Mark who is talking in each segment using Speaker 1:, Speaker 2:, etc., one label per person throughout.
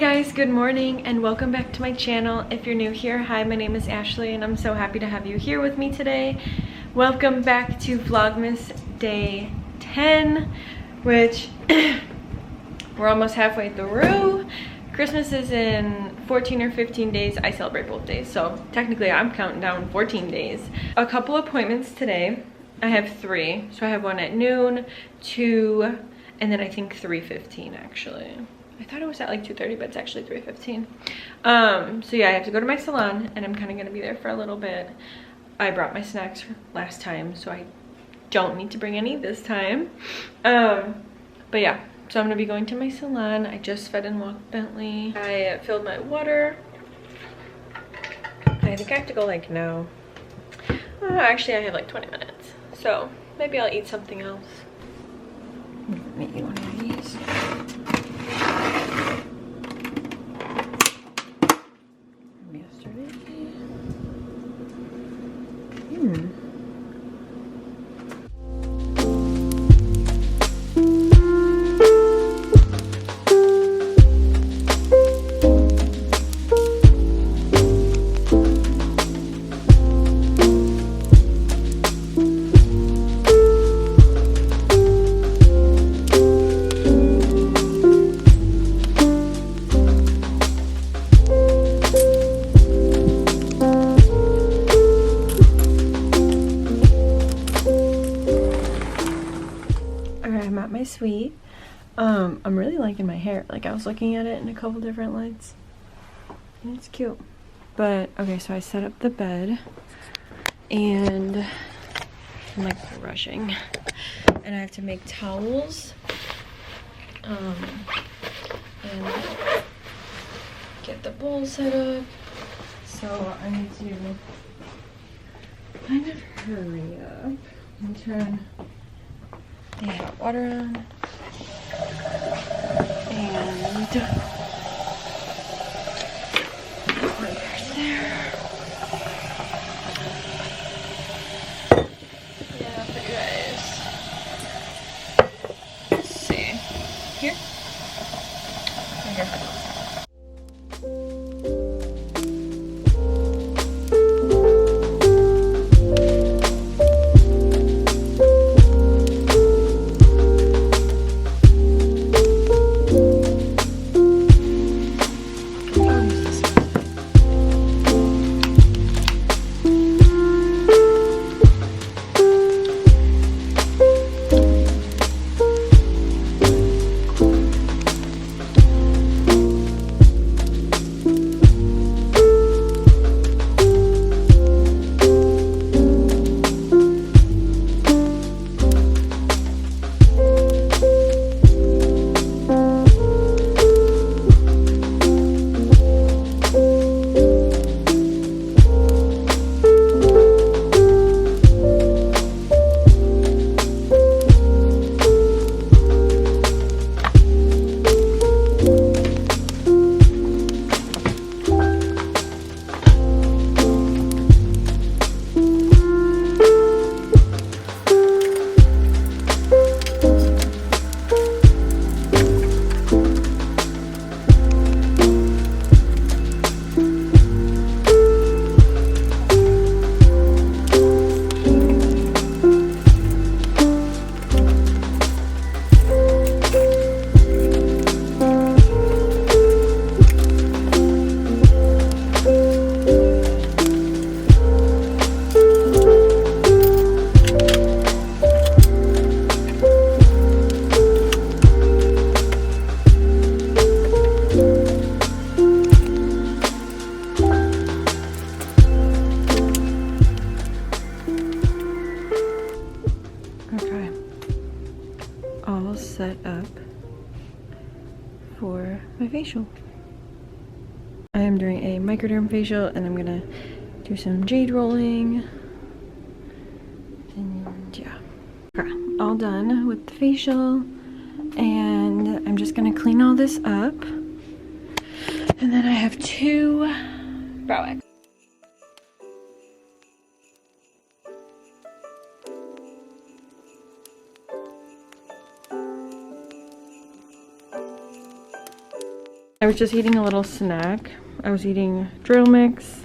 Speaker 1: guys, good morning and welcome back to my channel. If you're new here, hi, my name is Ashley and I'm so happy to have you here with me today. Welcome back to Vlogmas day 10, which we're almost halfway through. Christmas is in 14 or 15 days. I celebrate both days, so technically I'm counting down 14 days. A couple appointments today. I have 3. So I have one at noon, 2, and then I think 3:15 actually. I thought it was at like 2:30, but it's actually 3:15. So yeah, I have to go to my salon and I'm kind of gonna be there for a little bit. I brought my snacks last time, so I don't need to bring any this time. But yeah, so I'm gonna be going to my salon. I just fed and walked Bentley. I filled my water. I think I have to go like now. Actually, I have like 20 minutes. So maybe I'll eat something else. Maybe one of these. Sweet. I'm really liking my hair. Like, I was looking at it in a couple different lights and it's cute. But okay, so I set up the bed and I'm like rushing and I have to make towels and get the bowl set up, so I need to kind of hurry up and turn the hot water on and there's there. Yeah, for you guys. Let's see. Here? Right here. All set up for my facial. I am doing a microderm facial and I'm gonna do some jade rolling. And yeah. Okay, all done with the facial. And I'm just gonna clean all this up. And then I have 2 brow wax. I was just eating a little snack. I was eating drill mix.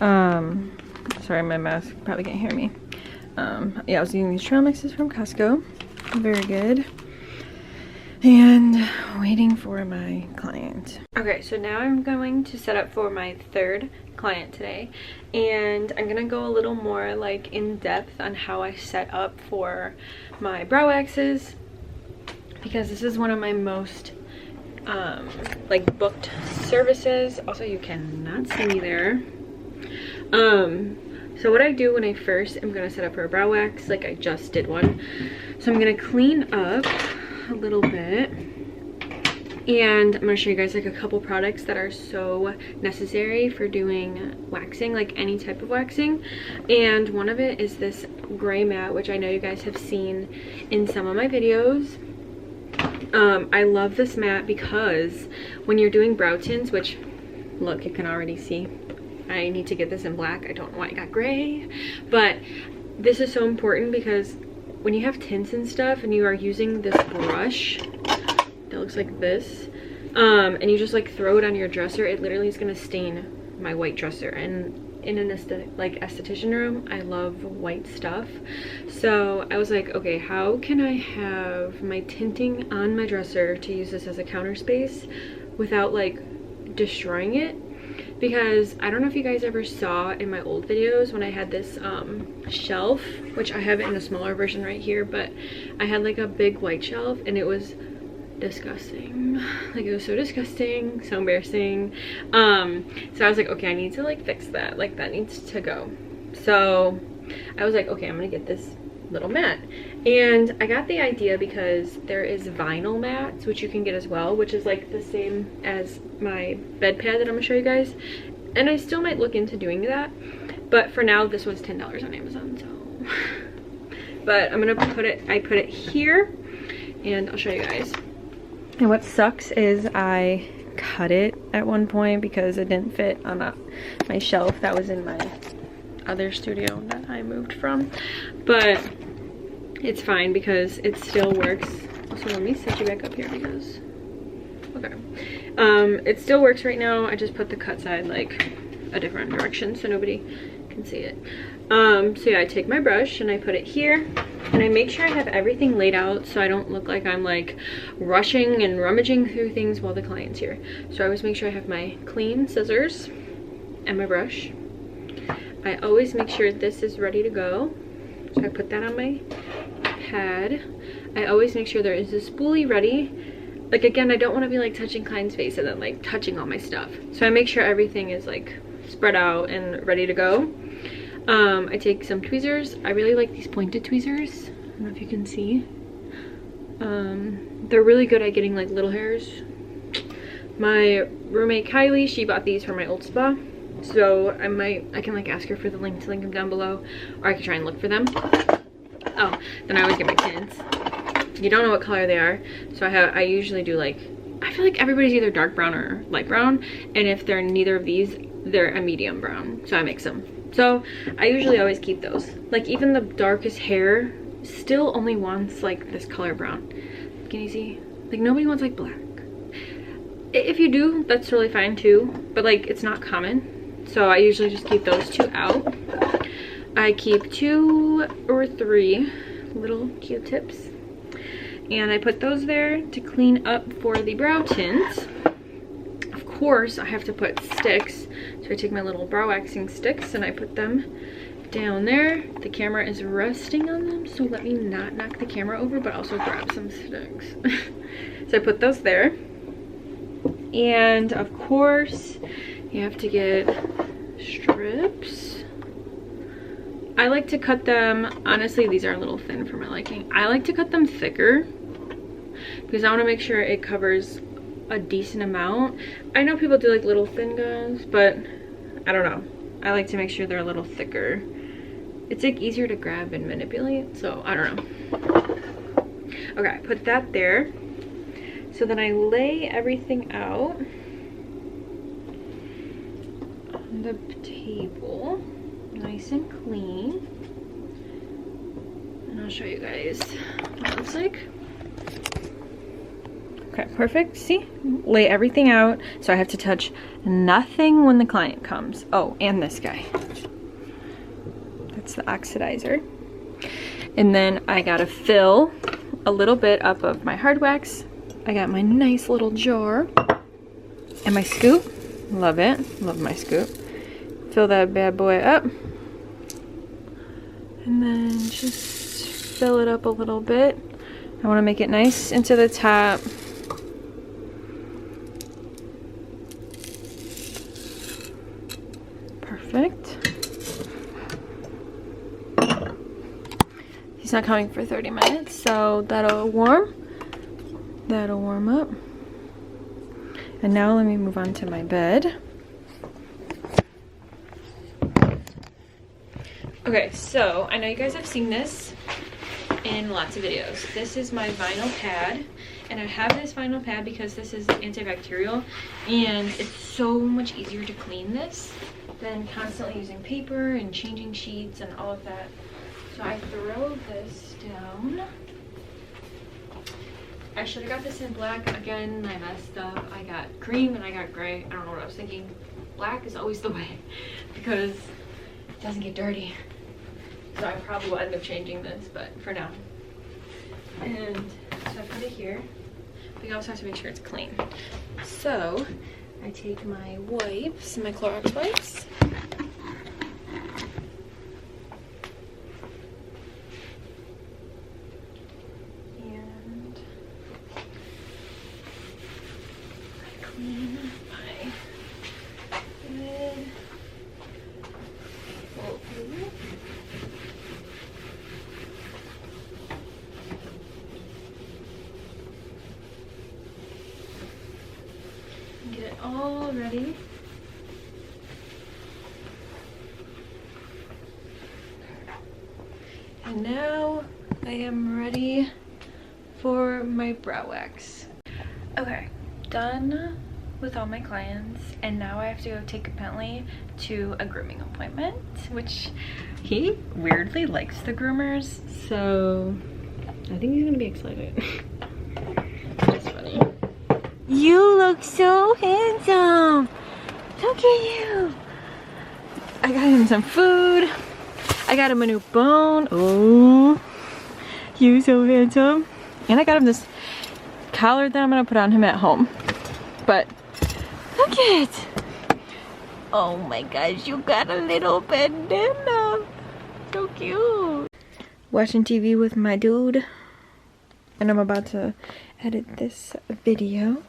Speaker 1: Sorry, my mask probably can't hear me. Yeah, I was eating these trail mixes from Costco. Very good. And waiting for my client. Okay, so now I'm going to set up for my third client today, and I'm gonna go a little more like in depth on how I set up for my brow waxes, because this is one of my most like booked services. Also, you cannot see me there. So what I do when I first am gonna set up for a brow wax, like I just did one, so I'm gonna clean up a little bit, and I'm gonna show you guys like a couple products that are so necessary for doing waxing, like any type of waxing. And one of it is this gray mat, which I know you guys have seen in some of my videos. I love this mat because when you're doing brow tints, which look, you can already see I need to get this in black. I don't know why I got gray, but this is so important because when you have tints and stuff and you are using this brush that looks like this, and you just like throw it on your dresser, it literally is going to stain my white dresser. And in an esthetician room, I love white stuff. So I was like, okay, how can I have my tinting on my dresser to use this as a counter space without like destroying it? Because I don't know if you guys ever saw in my old videos when I had this shelf, which I have it in a smaller version right here, but I had like a big white shelf and it was disgusting. Like it was so disgusting, so embarrassing. So I was like, okay, I need to like fix that. Like that needs to go. So I was like, okay, I'm gonna get this little mat. And I got the idea because there is vinyl mats, which you can get as well, which is like the same as my bed pad that I'm gonna show you guys. And I still might look into doing that, but for now this was $10 on Amazon, so but I'm gonna put it here and I'll show you guys. And what sucks is I cut it at one point because it didn't fit on my shelf that was in my other studio that I moved from, but it's fine because it still works. Also, let me set you back up here because okay, it still works right now. I just put the cut side like a different direction so nobody can see it. So yeah, I take my brush and I put it here and I make sure I have everything laid out so I don't look like I'm like rushing and rummaging through things while the client's here. So I always make sure I have my clean scissors and my brush. I always make sure this is ready to go. So I put that on my pad. I always make sure there is a spoolie ready. Like again, I don't want to be like touching client's face and then like touching all my stuff. So I make sure everything is like spread out and ready to go. I take some tweezers. I really like these pointed tweezers. I don't know if you can see. They're really good at getting like little hairs. My roommate Kylie, she bought these from my old spa. So I can like ask her for the link to link them down below, or I can try and look for them. Oh, then I always get my tints. You don't know what color they are, so I usually do like, I feel like everybody's either dark brown or light brown, and if they're neither of these, they're a medium brown, so I mix them. So I usually always keep those. Like even the darkest hair still only wants like this color brown. Can you see? Like nobody wants like black. If you do, that's totally fine too, but like it's not common. So I usually just keep those two out. I keep 2 or 3 little Q-tips and I put those there to clean up for the brow tint. Of course, I have to put sticks. So I take my little brow waxing sticks and I put them down there. The camera is resting on them, so let me not knock the camera over, but also grab some sticks. So I put those there. And of course, you have to get strips. I like to cut them, honestly, these are a little thin for my liking. I like to cut them thicker because I want to make sure it covers a decent amount. I know people do like little thin guns, but I don't know. I like to make sure they're a little thicker. It's like easier to grab and manipulate, so I don't know. Okay, I put that there. So then I lay everything out on the table, nice and clean. And I'll show you guys what it looks like. Okay, perfect. See? Lay everything out. So I have to touch nothing when the client comes. Oh, and this guy. That's the oxidizer. And then I gotta fill a little bit up of my hard wax. I got my nice little jar. And my scoop. Love it. Love my scoop. Fill that bad boy up. And then just fill it up a little bit. I want to make it nice into the top. Perfect. He's not coming for 30 minutes, so that'll warm. That'll warm up. And now let me move on to my bed. Okay, so I know you guys have seen this in lots of videos. This is my vinyl pad, and I have this vinyl pad because this is antibacterial, and it's so much easier to clean this than constantly using paper and changing sheets and all of that. So I throw this down. I should have got this in black. Again, I messed up. I got cream and I got gray. I don't know what I was thinking. Black is always the way because it doesn't get dirty. So I probably will end up changing this, but for now. And so I put it here. But you also have to make sure it's clean. So I take my wipes, my Clorox wipes. And I clean my bed. Get it all ready. And now I am ready for my brow wax. Okay, done with all my clients, and now I have to go take Bentley to a grooming appointment, which he weirdly likes the groomers, so I think he's gonna be excited. That's funny. You look so handsome. Look at you. I got him some food. I got him a new bone. Oh, you so handsome. And I got him this collar that I'm gonna put on him at home. But look at it. Oh my gosh, you got a little bandana. So cute. Watching TV with my dude. And I'm about to edit this video.